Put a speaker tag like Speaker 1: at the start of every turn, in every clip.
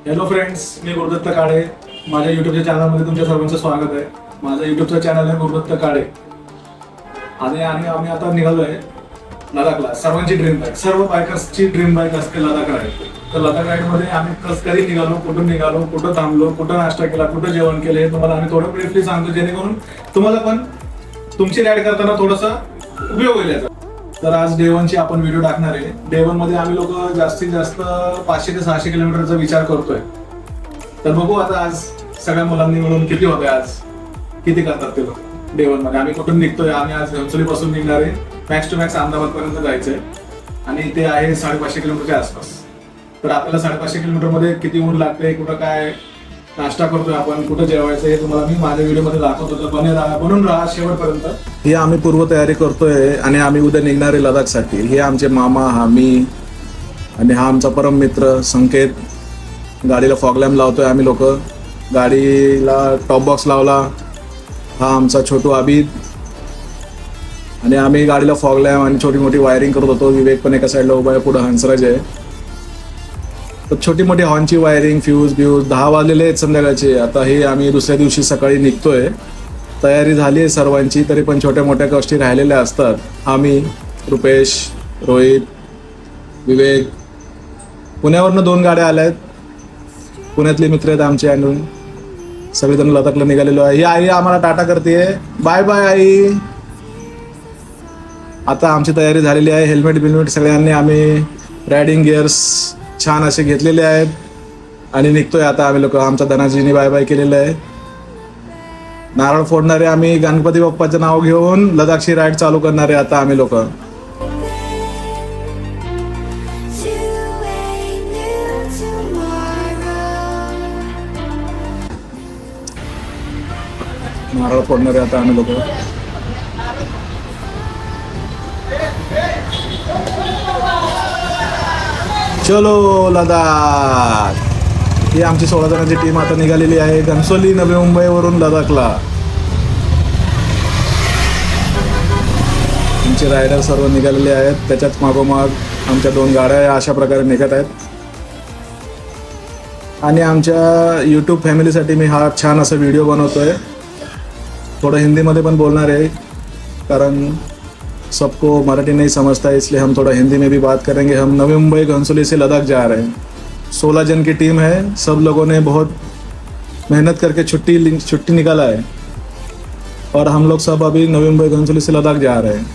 Speaker 1: Hello friends, मी गुरुदत्त काळे. माझ्या युट्यूबच्या चॅनलमध्ये तुमच्या सर्वांचं स्वागत आहे. माझं युट्यूबचं चॅनल आहे गुरुदत्त काळे. आणि आम्ही आता निघालोय लडाखला. सर्वांची ड्रीम बाईक, सर्व बायकर्सची ड्रीम बाईक असते लडाख राईड. तर लडाख राईडमध्ये आम्ही कधी निघालो, कुठं थांबलो, कुठं नाश्ता केला, कुठं जेवण केलं, हे तुम्हाला आम्ही थोडं ब्रीफली सांगतो, जेणेकरून तुम्हाला पण तुमची राईड करताना थोडासा उपयोग होईल याचा. तर आज डे 1 ची आपण व्हिडिओ टाकणार आहे. डे 1 मध्ये आम्ही लोक जास्तीत जास्त 500 ते 600 किलोमीटरचा विचार करतोय. तर बघू आता आज सगळ्या मुलांनी मिळून किती होते, आज किती करतात ते लोक. डे 1 मध्ये आम्ही कुठून निघतोय, आम्ही आज घनसोली पासून निघणार आहे. मॅक्स टू मॅक्स अहमदाबाद पर्यंत जायचंय आणि ते आहे 550 किलोमीटरच्या आसपास. तर आपल्याला 550 किलोमीटर मध्ये किती ऊन लागते, कुठं काय नाश्ता करतोय आपण, कुठं जेवायचं, हे तुम्हाला मी माझ्या व्हिडिओमध्ये दाखवतो. तर बनून राहा शेवटपर्यंत. ही आम्ही पूर्वतयारी करतोय आणि आम्ही उद्या निघणार आहे लडाखसाठी. हे आमचे मामा, हा मी आणि हा आमचा परम मित्र संकेत. गाडीला फॉग लॅम्प लावतोय आम्ही लोक. गाडीला टॉप बॉक्स लावला हा आमचा छोटू आबिद. आणि आम्ही गाडीला फॉग लॅम्प आणि छोटी मोठी वायरिंग करत होतो. विवेक पण एका साईडला उभा आहे, पुढे हंसराज आहे. तर छोटी मोठी हॉर्नची वायरिंग, फ्यूज 10 वाजलेले आहेत संध्याकाळचे. आता हे आम्ही दुसऱ्या दिवशी सकाळी निघतोय. तयारी झाली आहे सर्वांची, तरी पण छोट्या मोठ्या गोष्टी राहिलेल्या असतात. आम्ही, रुपेश, रोहित, विवेक. पुण्यावरनं 2 गाड्या आल्या आहेत. पुण्यातले मित्र आहेत आमचे आणि सगळेजण लडाखला निघालेलो आहे. ही आई आम्हाला टाटा करते. बाय बाय आई. आता आमची तयारी झालेली आहे. हेल्मेट सगळ्यांनी आम्ही रायडिंग गिअर्स छान असे घेतलेले आहेत आणि निघतोय आता आम्ही लोक. आमच्या धनाजीने बाय बाय केलेलं आहे. नारळ फोडणारे आम्ही गणपती बाप्पाचं नाव घेऊन लडाखची राईड चालू करणारे आता आम्ही लोक. नारळ फोडणारे आता आम्ही लोक. चलो लडाख. ही आमची 16 जणांची टीम आता निघालेली आहे घनसोली, नवी मुंबईवरून लडाखला. आमचे रायडर सर्व निघालेले आहेत. त्याच्यात मागोमाग आमच्या 2 गाड्या अशा प्रकारे निघत आहेत. आणि आमच्या यूट्यूब फॅमिलीसाठी मी हा छान असा व्हिडिओ बनवतोय. थोडं हिंदीमध्ये पण बोलणार है, कारण सबको मराठी नहीं समझता है, इसलिए हम थोड़ा हिंदी में भी बात करेंगे. हम नवी मुंबई घनसोली से लद्दाख जा रहे हैं. 16 जन की टीम है. सब लोगों ने बहुत मेहनत करके छुट्टी निकाला है और हम लोग सब अभी नवी मुंबई घनसोली से लद्दाख जा रहे हैं.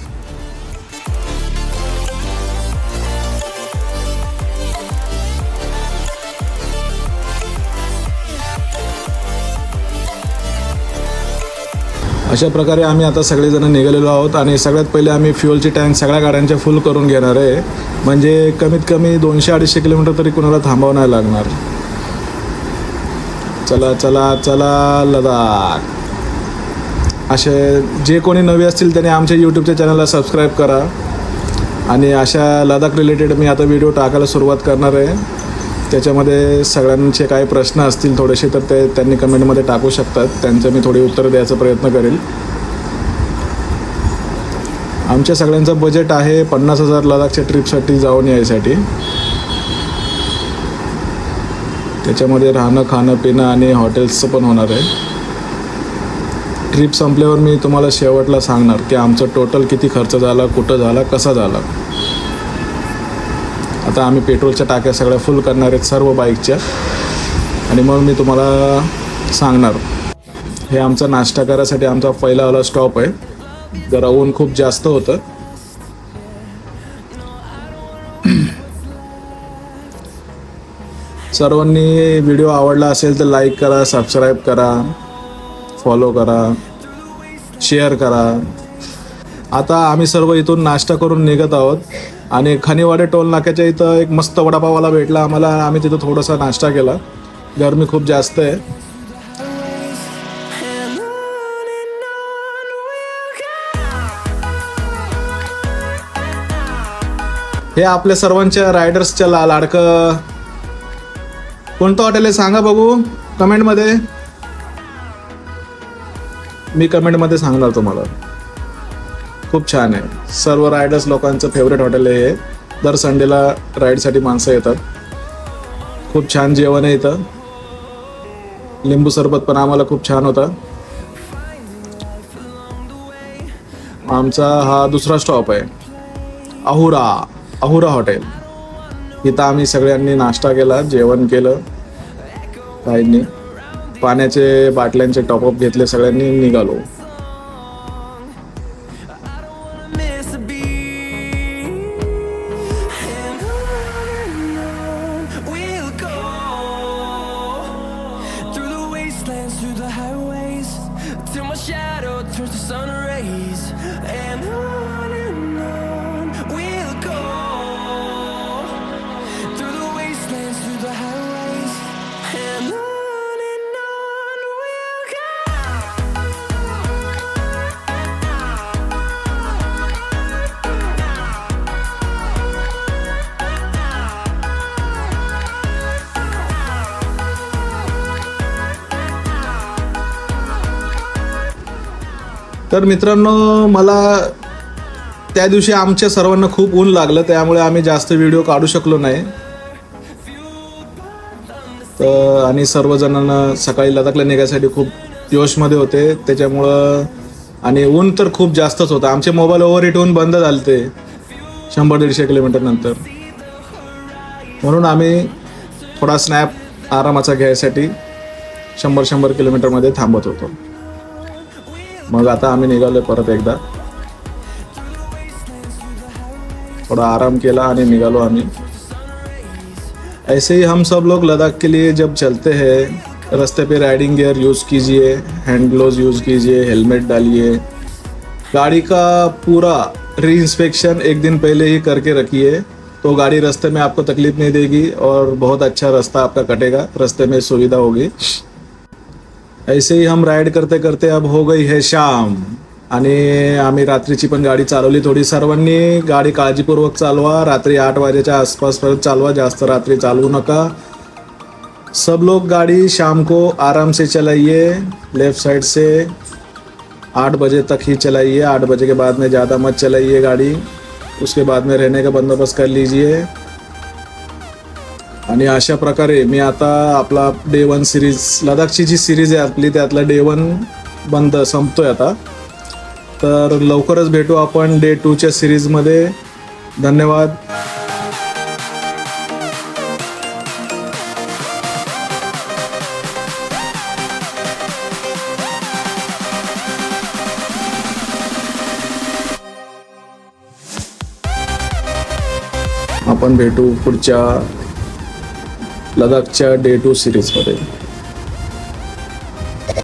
Speaker 1: अशा प्रकारे आम्ही आता सगळेजण निघालेलो आहोत. आणि सगळ्यात पहिले आम्ही फ्युअलची टँक सगळ्या गाड्यांच्या फुल करून घेणार आहे. म्हणजे कमीत कमी 200-250 किलोमीटर तरी कुणाला थांबावं नाही लागणार. चला चला चला लडाख. असे जे कोणी नवे असतील त्यांनी आमच्या यूट्यूबच्या चॅनलला सबस्क्राईब करा. आणि अशा लडाख रिलेटेड मी आता व्हिडिओ टाकायला सुरुवात करणार आहे. त्याच्यामध्ये सगळ्यांचे काही प्रश्न असतील थोडेसे, तर ते त्यांनी कमेंटमध्ये टाकू शकतात. त्यांचं मी थोडी उत्तरं द्यायचा प्रयत्न करेल. आमच्या सगळ्यांचं बजेट आहे 50,000 लडाखच्या ट्रिपसाठी जाऊन यायसाठी. त्याच्यामध्ये राहणं, खाणं, पिणं आणि हॉटेल्सचं पण होणार आहे. ट्रिप संपल्यावर मी तुम्हाला शेवटला सांगणार की आमचं टोटल किती खर्च झाला, कुठं झाला, कसा झाला. आता आम्ही पेट्रोलच्या टाक्या सगळ्या फुल करणार आहेत सर्व बाईकच्या, आणि मग मी तुम्हाला सांगणार. हे आमचा नाश्ता करायसाठी आमचा पहिलावाला स्टॉप आहे. जरा ऊन खूप जास्त होतं. सर्वांनी व्हिडिओ आवडला असेल तर लाईक करा, सबस्क्राईब करा, फॉलो करा, शेअर करा. आता आम्ही सर्व इथून नाश्ता करून निघत आहोत. आणि खनिवाडे टोल नाक्याच्या इथं एक मस्त वडापावाला भेटला आम्हाला. आम्ही तिथं थोडासा नाश्ता केला. गरमी खूप जास्त आहे. हे आपल्या सर्वांच्या रायडर्सच्या लाडकं कोणतं हॉटेल आहे सांगा बघू कमेंटमध्ये. मी कमेंटमध्ये सांगणार तुम्हाला. खूप छान आहे. सर्व रायडर्स लोकांचं फेवरेट हॉटेल आहे हे. दर संडेला राईडसाठी माणसं येतात. खूप छान जेवण आहे इथं. लिंबू सरबत पण आम्हाला खूप छान होता. आमचा हा दुसरा स्टॉप आहे, अहुरा हॉटेल. इथं आम्ही सगळ्यांनी नाश्ता केला, जेवण केलं, काहींनी पाण्याचे बाटल्यांचे टॉपअप घेतले, सगळ्यांनी निघालो. तर मित्रांनो, मला त्या दिवशी आमच्या सर्वांना खूप ऊन लागलं, त्यामुळे आम्ही जास्त व्हिडिओ काढू शकलो नाही. तर आणि सर्वजणांना सकाळी लडाखला निघायसाठी खूप जोशमध्ये होते, त्याच्यामुळं आणि ऊन तर खूप जास्तच होतं. आमचे मोबाईल ओव्हरहीट होऊन बंद झाले ते 100-150 किलोमीटर नंतर. म्हणून आम्ही थोडा स्नॅप आरामाचा घ्यायसाठी 100-100 किलोमीटरमध्ये थांबत होतो. मग आता आम्ही निघालो परत एकदा, थोड़ा आराम किया आणि निकालो आम्ही. ऐसे ही हम सब लोग लद्दाख के लिए जब चलते हैं, रास्ते पे राइडिंग गियर यूज़ कीजिए, हैंड ग्लोव्स यूज़ कीजिए, हेलमेट डालिए, गाड़ी का पूरा री इंस्पेक्शन एक दिन पहले ही करके रखिए, तो गाड़ी रास्ते में आपको तकलीफ नहीं देगी और बहुत अच्छा रास्ता आपका कटेगा, रास्ते में सुविधा होगी. ऐसे ही हम राइड करते करते अब हो गई है शाम आणि आम्ही रात्रीची पण गाडी चालवली थोडी. सर्वांनी गाडी काळजीपूर्वक चालवा, रात्री 8 वाजेच्या आसपास परत चालवा, जास्त रात्री चालवू नका. सब लोग गाड़ी शाम को आराम से चलाइए, लेफ्ट साइड से 8 बजे तक ही चलाइए. 8 बजे के बाद में ज़्यादा मत चलाइए गाड़ी, उसके बाद में रहने का बंदोबस्त कर लीजिए. आणि अशा प्रकारे मी आता आपला डे 1 सिरीज, लडाखची जी सिरीज आहे आपली, त्यातला डे 1 संपतोय आता. तर लवकरच भेटू आपण डे 2च्या सिरीजमध्ये. धन्यवाद. आपण भेटू पुढच्या लडाखच्या डे 2 सिरीजमध्ये.